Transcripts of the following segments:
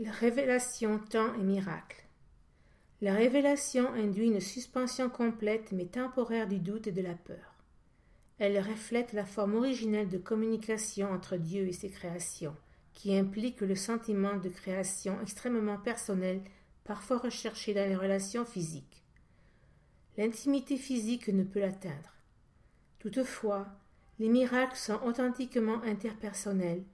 La révélation, temps et miracle. La révélation induit une suspension complète mais temporaire du doute et de la peur. Elle reflète la forme originelle de communication entre Dieu et ses créations, qui implique le sentiment de création extrêmement personnel, parfois recherché dans les relations physiques. L'intimité physique ne peut l'atteindre. Toutefois, les miracles sont authentiquement interpersonnels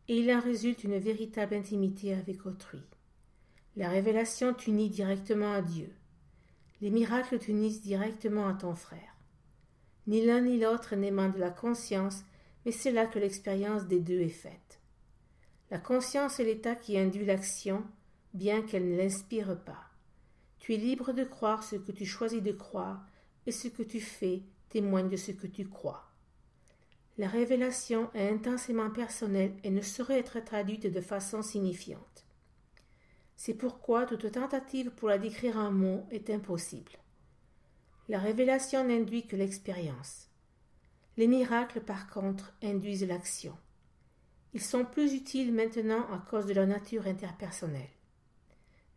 et il en résulte une véritable intimité avec autrui. La révélation t'unit directement à Dieu. Les miracles t'unissent directement à ton frère. Ni l'un ni l'autre n'émane de la conscience, mais c'est là que l'expérience des deux est faite. La conscience est l'état qui induit l'action, bien qu'elle ne l'inspire pas. Tu es libre de croire ce que tu choisis de croire, et ce que tu fais témoigne de ce que tu crois. La révélation est intensément personnelle et ne saurait être traduite de façon signifiante. C'est pourquoi toute tentative pour la décrire en mots est impossible. La révélation n'induit que l'expérience. Les miracles, par contre, induisent l'action. Ils sont plus utiles maintenant à cause de leur nature interpersonnelle.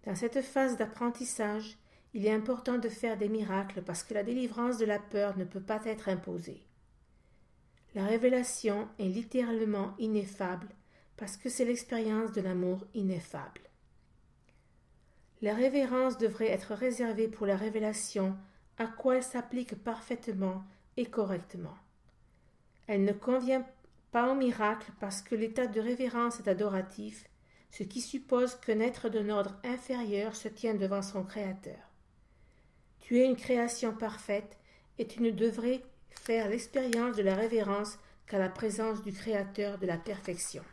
Dans cette phase d'apprentissage, il est important de faire des miracles parce que la délivrance de la peur ne peut pas être imposée. La révélation est littéralement ineffable parce que c'est l'expérience de l'amour ineffable. La révérence devrait être réservée pour la révélation à quoi elle s'applique parfaitement et correctement. Elle ne convient pas au miracle parce que l'état de révérence est adoratif, ce qui suppose qu'un être d'un ordre inférieur se tient devant son Créateur. Tu es une création parfaite et tu ne devrais faire l'expérience de la révérence qu'à la présence du Créateur de la perfection.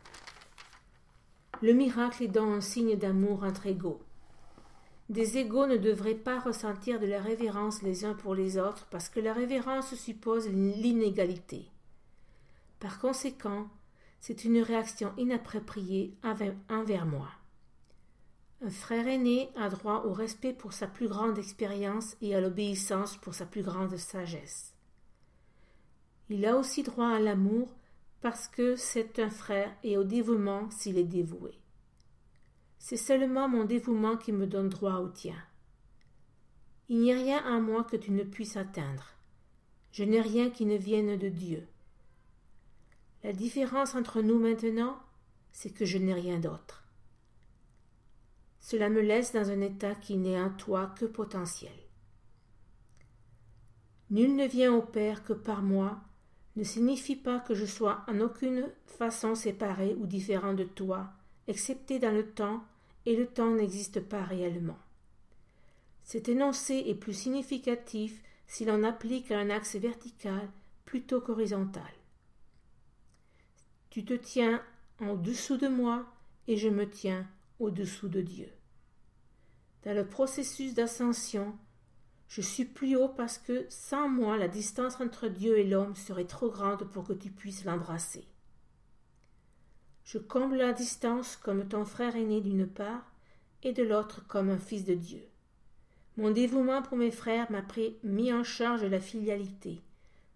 Le miracle est donc un signe d'amour entre égaux. Des égaux ne devraient pas ressentir de la révérence les uns pour les autres parce que la révérence suppose l'inégalité. Par conséquent, c'est une réaction inappropriée envers moi. Un frère aîné a droit au respect pour sa plus grande expérience et à l'obéissance pour sa plus grande sagesse. Il a aussi droit à l'amour parce que c'est un frère et au dévouement s'il est dévoué. C'est seulement mon dévouement qui me donne droit au tien. Il n'y a rien en moi que tu ne puisses atteindre. Je n'ai rien qui ne vienne de Dieu. La différence entre nous maintenant, c'est que je n'ai rien d'autre. Cela me laisse dans un état qui n'est en toi que potentiel. Nul ne vient au Père que par moi, ne signifie pas que je sois en aucune façon séparé ou différent de toi, excepté dans le temps, et le temps n'existe pas réellement. Cet énoncé est plus significatif si l'on applique à un axe vertical plutôt qu'horizontal. Tu te tiens au-dessous de moi et je me tiens au-dessous de Dieu. Dans le processus d'ascension, je suis plus haut parce que, sans moi, la distance entre Dieu et l'homme serait trop grande pour que tu puisses l'embrasser. Je comble la distance comme ton frère aîné d'une part et de l'autre comme un fils de Dieu. Mon dévouement pour mes frères m'a mis en charge de la filialité,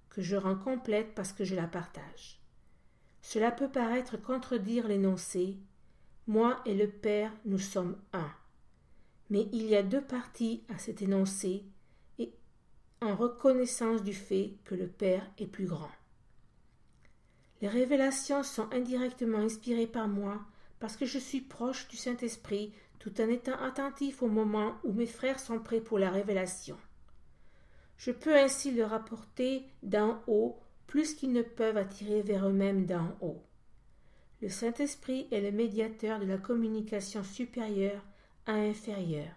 que je rends complète parce que je la partage. Cela peut paraître contredire l'énoncé « Moi et le Père, nous sommes un ». Mais il y a deux parties à cet énoncé et en reconnaissance du fait que le Père est plus grand. Les révélations sont indirectement inspirées par moi parce que je suis proche du Saint-Esprit tout en étant attentif au moment où mes frères sont prêts pour la révélation. Je peux ainsi leur apporter d'en haut plus qu'ils ne peuvent attirer vers eux-mêmes d'en haut. Le Saint-Esprit est le médiateur de la communication supérieure à inférieure,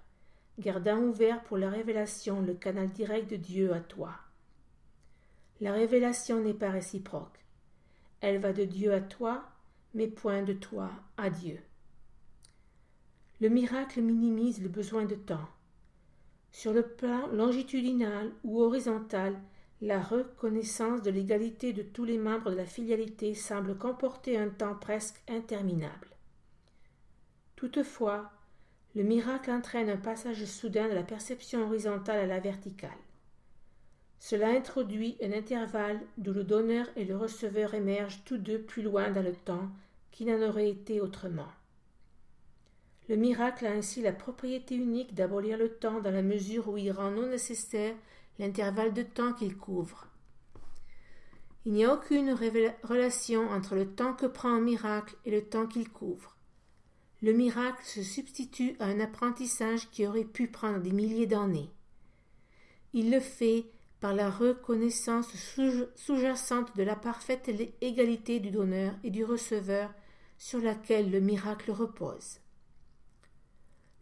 gardant ouvert pour la révélation le canal direct de Dieu à toi. La révélation n'est pas réciproque. Elle va de Dieu à toi, mais point de toi à Dieu. Le miracle minimise le besoin de temps. Sur le plan longitudinal ou horizontal, la reconnaissance de l'égalité de tous les membres de la filialité semble comporter un temps presque interminable. Toutefois, le miracle entraîne un passage soudain de la perception horizontale à la verticale. Cela introduit un intervalle d'où le donneur et le receveur émergent tous deux plus loin dans le temps qu'il n'en aurait été autrement. Le miracle a ainsi la propriété unique d'abolir le temps dans la mesure où il rend non nécessaire l'intervalle de temps qu'il couvre. Il n'y a aucune relation entre le temps que prend un miracle et le temps qu'il couvre. Le miracle se substitue à un apprentissage qui aurait pu prendre des milliers d'années. Il le fait par la reconnaissance sous-jacente de la parfaite égalité du donneur et du receveur sur laquelle le miracle repose.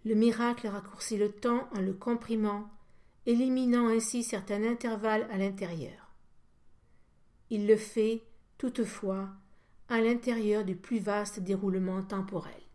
Le miracle raccourcit le temps en le comprimant, éliminant ainsi certains intervalles à l'intérieur. Il le fait, toutefois, à l'intérieur du plus vaste déroulement temporel.